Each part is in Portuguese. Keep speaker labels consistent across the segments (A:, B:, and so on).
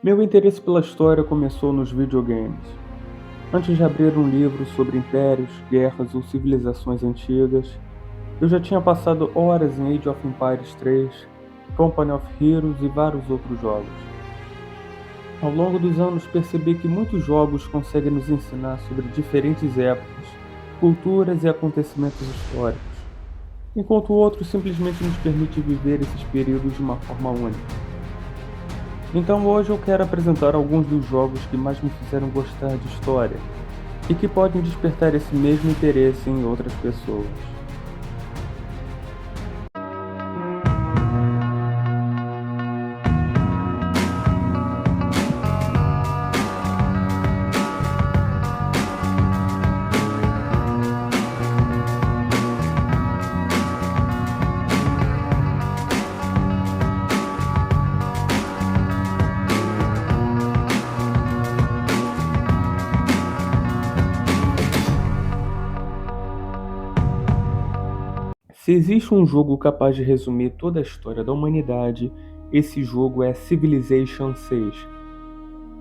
A: Meu interesse pela história começou nos videogames. Antes de abrir um livro sobre impérios, guerras ou civilizações antigas, eu já tinha passado horas em Age of Empires 3, Company of Heroes e vários outros jogos. Ao longo dos anos percebi que muitos jogos conseguem nos ensinar sobre diferentes épocas, culturas e acontecimentos históricos, enquanto outros simplesmente nos permitem viver esses períodos de uma forma única. Então hoje eu quero apresentar alguns dos jogos que mais me fizeram gostar de história e que podem despertar esse mesmo interesse em outras pessoas. Se existe um jogo capaz de resumir toda a história da humanidade, esse jogo é Civilization VI.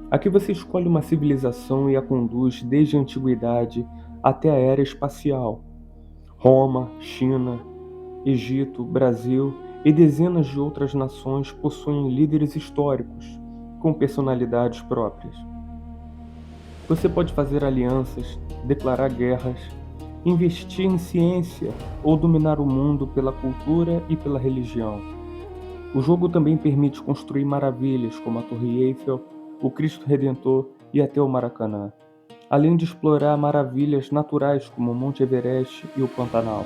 A: Aqui você escolhe uma civilização e a conduz desde a antiguidade até a era espacial. Roma, China, Egito, Brasil e dezenas de outras nações possuem líderes históricos, com personalidades próprias. Você pode fazer alianças, declarar guerras, investir em ciência ou dominar o mundo pela cultura e pela religião. O jogo também permite construir maravilhas como a Torre Eiffel, o Cristo Redentor e até o Maracanã, além de explorar maravilhas naturais como o Monte Everest e o Pantanal.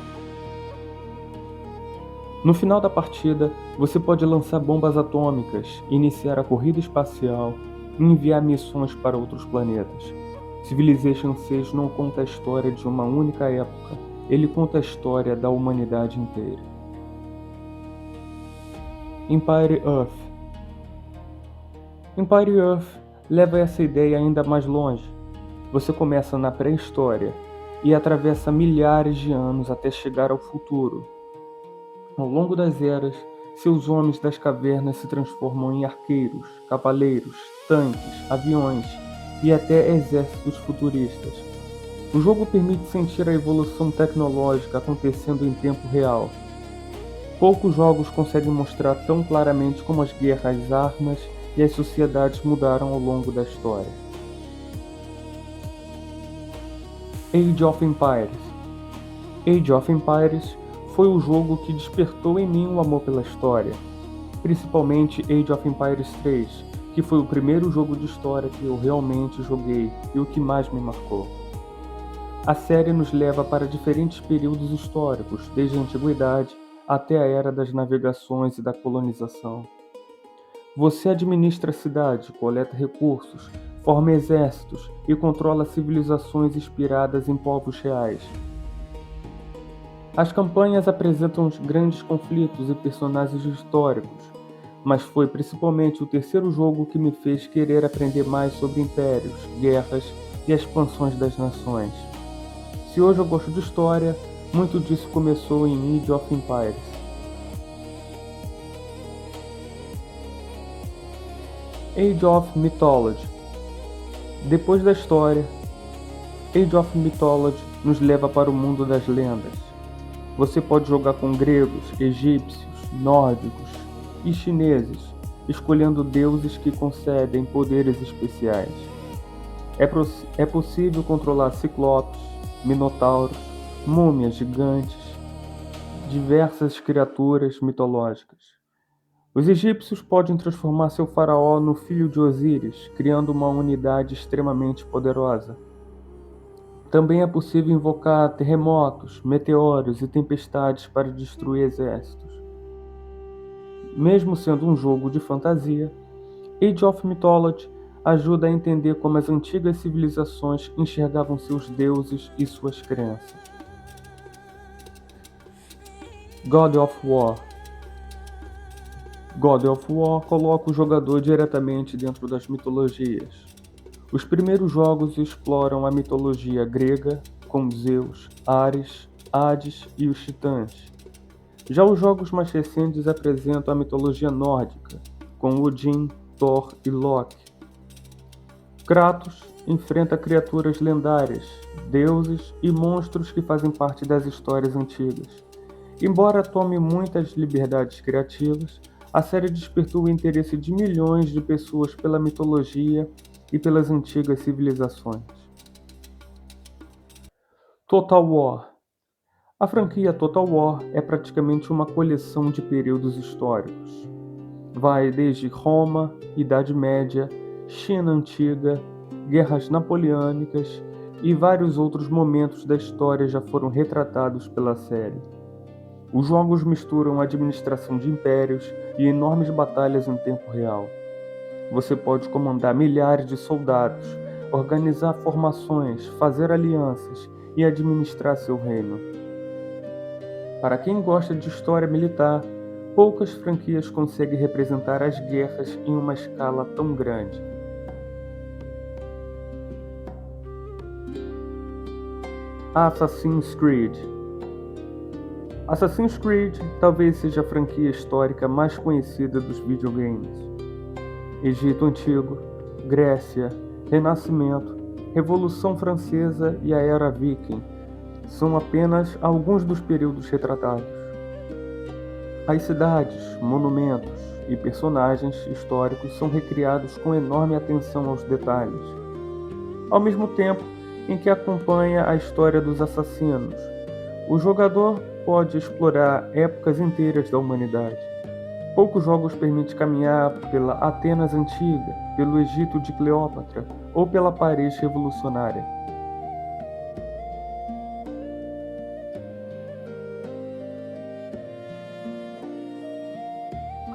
A: No final da partida, você pode lançar bombas atômicas, iniciar a corrida espacial e enviar missões para outros planetas. Civilization VI não conta a história de uma única época, ele conta a história da humanidade inteira. Empire Earth. Empire Earth leva essa ideia ainda mais longe. Você começa na pré-história e atravessa milhares de anos até chegar ao futuro. Ao longo das eras, seus homens das cavernas se transformam em arqueiros, cavaleiros, tanques, aviões e até exércitos futuristas. O jogo permite sentir a evolução tecnológica acontecendo em tempo real. Poucos jogos conseguem mostrar tão claramente como as guerras, as armas e as sociedades mudaram ao longo da história. Age of Empires. Age of Empires foi o jogo que despertou em mim o amor pela história, principalmente Age of Empires 3, que foi o primeiro jogo de história que eu realmente joguei e o que mais me marcou. A série nos leva para diferentes períodos históricos, desde a antiguidade até a era das navegações e da colonização. Você administra a cidade, coleta recursos, forma exércitos e controla civilizações inspiradas em povos reais. As campanhas apresentam os grandes conflitos e personagens históricos, mas foi principalmente o terceiro jogo que me fez querer aprender mais sobre impérios, guerras e expansões das nações. Se hoje eu gosto de história, muito disso começou em Age of Empires. Age of Mythology. Depois da história, Age of Mythology nos leva para o mundo das lendas. Você pode jogar com gregos, egípcios, nórdicos e chineses, escolhendo deuses que concedem poderes especiais. É possível controlar ciclopes, minotauros, múmias gigantes, diversas criaturas mitológicas. Os egípcios podem transformar seu faraó no filho de Osíris, criando uma unidade extremamente poderosa. Também é possível invocar terremotos, meteoros e tempestades para destruir exércitos. Mesmo sendo um jogo de fantasia, Age of Mythology ajuda a entender como as antigas civilizações enxergavam seus deuses e suas crenças. God of War. God of War coloca o jogador diretamente dentro das mitologias. Os primeiros jogos exploram a mitologia grega, com Zeus, Ares, Hades e os Titãs. Já os jogos mais recentes apresentam a mitologia nórdica, com Odin, Thor e Loki. Kratos enfrenta criaturas lendárias, deuses e monstros que fazem parte das histórias antigas. Embora tome muitas liberdades criativas, a série despertou o interesse de milhões de pessoas pela mitologia e pelas antigas civilizações. Total War. A franquia Total War é praticamente uma coleção de períodos históricos. Vai desde Roma, Idade Média, China Antiga, Guerras Napoleônicas e vários outros momentos da história já foram retratados pela série. Os jogos misturam administração de impérios e enormes batalhas em tempo real. Você pode comandar milhares de soldados, organizar formações, fazer alianças e administrar seu reino. Para quem gosta de história militar, poucas franquias conseguem representar as guerras em uma escala tão grande. Assassin's Creed. Assassin's Creed talvez seja a franquia histórica mais conhecida dos videogames. Egito Antigo, Grécia, Renascimento, Revolução Francesa e a Era Viking são apenas alguns dos períodos retratados. As cidades, monumentos e personagens históricos são recriados com enorme atenção aos detalhes, ao mesmo tempo em que acompanha a história dos assassinos. O jogador pode explorar épocas inteiras da humanidade. Poucos jogos permitem caminhar pela Atenas antiga, pelo Egito de Cleópatra ou pela Paris revolucionária.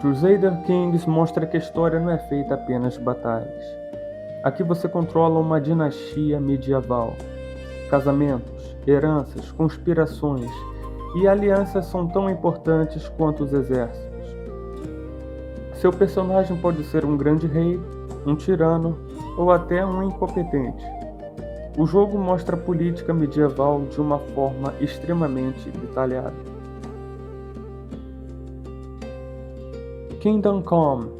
A: Crusader Kings mostra que a história não é feita apenas de batalhas. Aqui você controla uma dinastia medieval. Casamentos, heranças, conspirações e alianças são tão importantes quanto os exércitos. Seu personagem pode ser um grande rei, um tirano ou até um incompetente. O jogo mostra a política medieval de uma forma extremamente detalhada. Kingdom Come.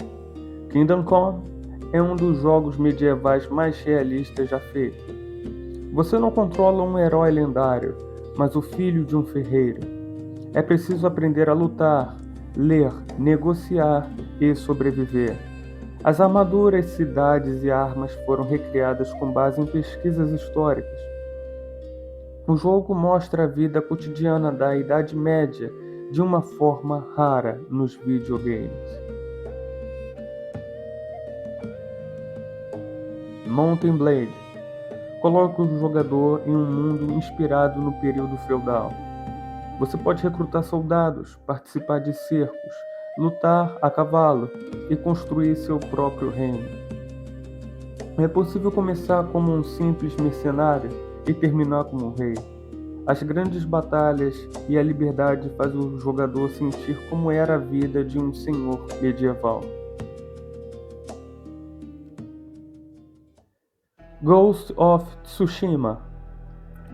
A: Kingdom Come é um dos jogos medievais mais realistas já feitos. Você não controla um herói lendário, mas o filho de um ferreiro. É preciso aprender a lutar, ler, negociar e sobreviver. As armaduras, cidades e armas foram recriadas com base em pesquisas históricas. O jogo mostra a vida cotidiana da Idade Média de uma forma rara nos videogames. Mount & Blade coloca o jogador em um mundo inspirado no período feudal. Você pode recrutar soldados, participar de cercos, lutar a cavalo e construir seu próprio reino. É possível começar como um simples mercenário e terminar como um rei. As grandes batalhas e a liberdade fazem o jogador sentir como era a vida de um senhor medieval. Ghost of Tsushima.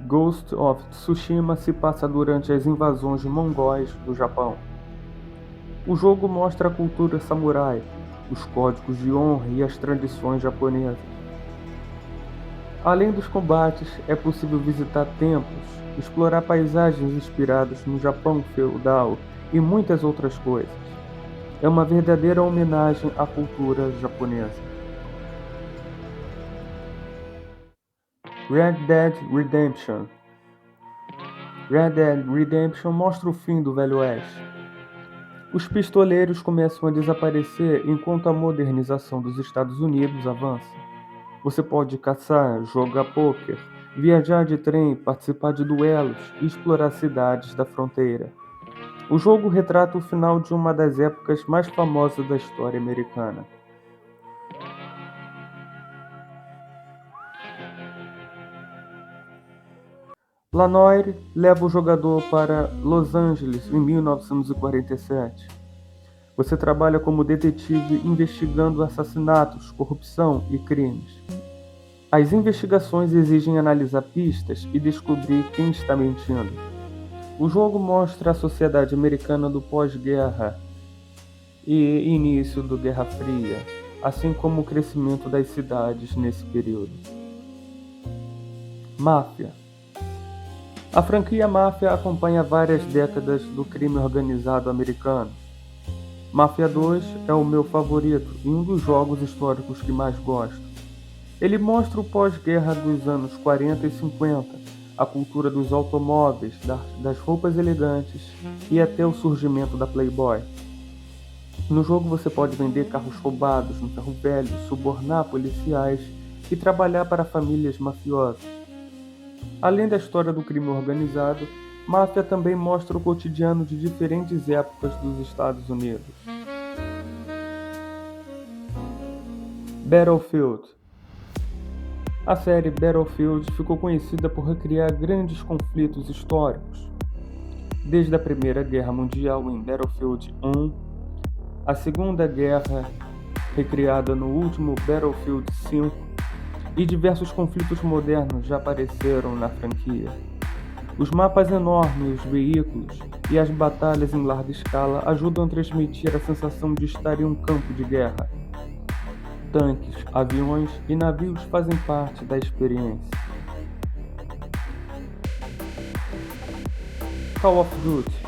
A: Ghost of Tsushima se passa durante as invasões mongóis do Japão. O jogo mostra a cultura samurai, os códigos de honra e as tradições japonesas. Além dos combates, é possível visitar templos, explorar paisagens inspiradas no Japão feudal e muitas outras coisas. É uma verdadeira homenagem à cultura japonesa. Red Dead Redemption. Red Dead Redemption mostra o fim do Velho Oeste. Os pistoleiros começam a desaparecer enquanto a modernização dos Estados Unidos avança. Você pode caçar, jogar pôquer, viajar de trem, participar de duelos e explorar cidades da fronteira. O jogo retrata o final de uma das épocas mais famosas da história americana. Lanoir leva o jogador para Los Angeles em 1947. Você trabalha como detetive investigando assassinatos, corrupção e crimes. As investigações exigem analisar pistas e descobrir quem está mentindo. O jogo mostra a sociedade americana do pós-guerra e início da Guerra Fria. assim como o crescimento das cidades nesse período. Máfia. A franquia Máfia acompanha várias décadas do crime organizado americano. Máfia 2 é o meu favorito e um dos jogos históricos que mais gosto. Ele mostra o pós-guerra dos anos 40 e 50, a cultura dos automóveis, das roupas elegantes e até o surgimento da Playboy. No jogo você pode vender carros roubados no ferro velho, subornar policiais e trabalhar para famílias mafiosas. Além da história do crime organizado, Máfia também mostra o cotidiano de diferentes épocas dos Estados Unidos. Battlefield. A série Battlefield ficou conhecida por recriar grandes conflitos históricos, desde a Primeira Guerra Mundial em Battlefield 1, a Segunda Guerra recriada no último Battlefield 5, e diversos conflitos modernos já apareceram na franquia. Os mapas enormes, os veículos e as batalhas em larga escala ajudam a transmitir a sensação de estar em um campo de guerra. Tanques, aviões e navios fazem parte da experiência. Call of Duty.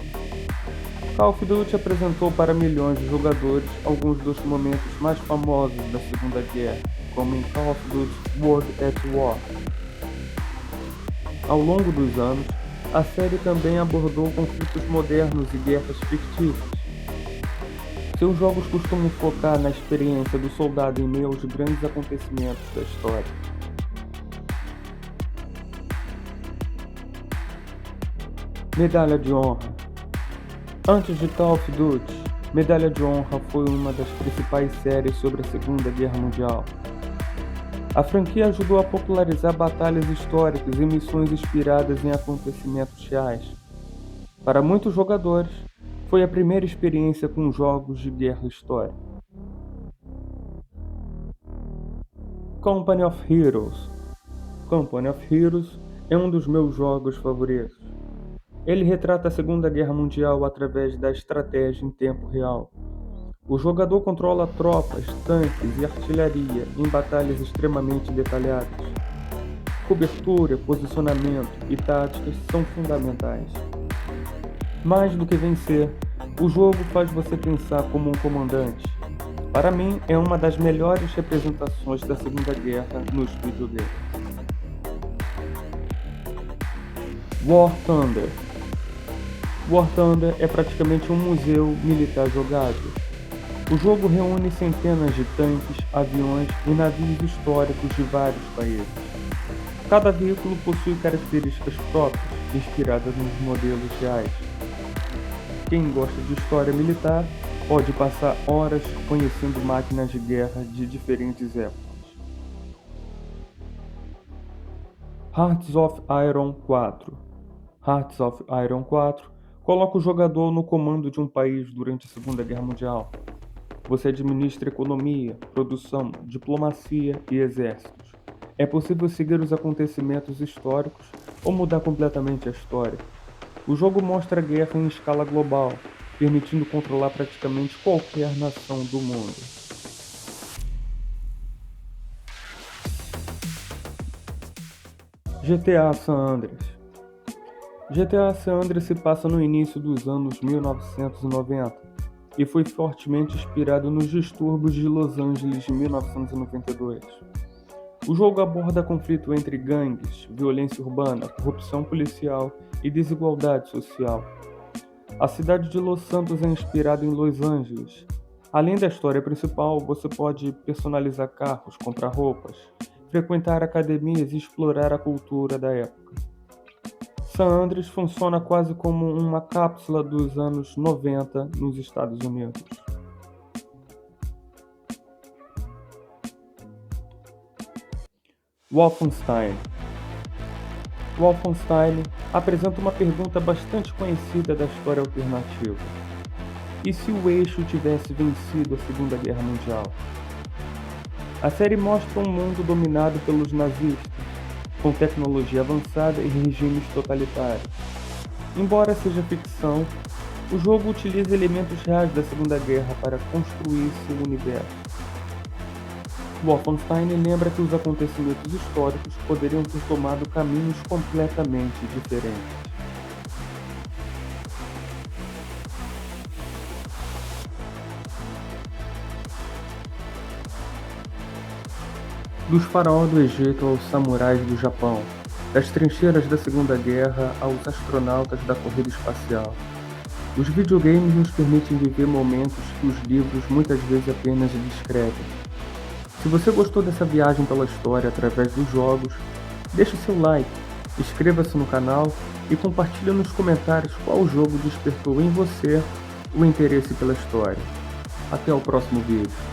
A: Call of Duty apresentou para milhões de jogadores alguns dos momentos mais famosos da Segunda Guerra, como em Call of Duty World at War. Ao longo dos anos, a série também abordou conflitos modernos e guerras fictícias. Seus jogos costumam focar na experiência do soldado em meio aos grandes acontecimentos da história. Medalha de Honra. Antes de Call of Duty, Medalha de Honra foi uma das principais séries sobre a Segunda Guerra Mundial. A franquia ajudou a popularizar batalhas históricas e missões inspiradas em acontecimentos reais. Para muitos jogadores, foi a primeira experiência com jogos de guerra histórica. Company of Heroes. Company of Heroes é um dos meus jogos favoritos. Ele retrata a Segunda Guerra Mundial através da estratégia em tempo real. O jogador controla tropas, tanques e artilharia em batalhas extremamente detalhadas. Cobertura, posicionamento e táticas são fundamentais. Mais do que vencer, o jogo faz você pensar como um comandante. Para mim, é uma das melhores representações da Segunda Guerra nos videogames. War Thunder. War Thunder é praticamente um museu militar jogável. O jogo reúne centenas de tanques, aviões e navios históricos de vários países. Cada veículo possui características próprias, inspiradas nos modelos reais. Quem gosta de história militar pode passar horas conhecendo máquinas de guerra de diferentes épocas. Hearts of Iron 4. Hearts of Iron 4 coloca o jogador no comando de um país durante a Segunda Guerra Mundial. Você administra economia, produção, diplomacia e exércitos. É possível seguir os acontecimentos históricos ou mudar completamente a história. O jogo mostra a guerra em escala global, permitindo controlar praticamente qualquer nação do mundo. GTA San Andreas. GTA San Andreas se passa no início dos anos 1990 e foi fortemente inspirado nos distúrbios de Los Angeles de 1992. O jogo aborda conflito entre gangues, violência urbana, corrupção policial e desigualdade social. A cidade de Los Santos é inspirada em Los Angeles. Além da história principal, você pode personalizar carros, comprar roupas, frequentar academias e explorar a cultura da época. San Andreas funciona quase como uma cápsula dos anos 90 nos Estados Unidos. Wolfenstein. Wolfenstein apresenta uma pergunta bastante conhecida da história alternativa. E se o Eixo tivesse vencido a Segunda Guerra Mundial? A série mostra um mundo dominado pelos nazistas, com tecnologia avançada e regimes totalitários. Embora seja ficção, o jogo utiliza elementos reais da Segunda Guerra para construir seu universo. Wolfenstein lembra que os acontecimentos históricos poderiam ter tomado caminhos completamente diferentes. Dos faraós do Egito aos samurais do Japão, das trincheiras da Segunda Guerra aos astronautas da corrida espacial. Os videogames nos permitem viver momentos que os livros muitas vezes apenas descrevem. Se você gostou dessa viagem pela história através dos jogos, deixe seu like, inscreva-se no canal e compartilhe nos comentários qual jogo despertou em você o interesse pela história. Até o próximo vídeo.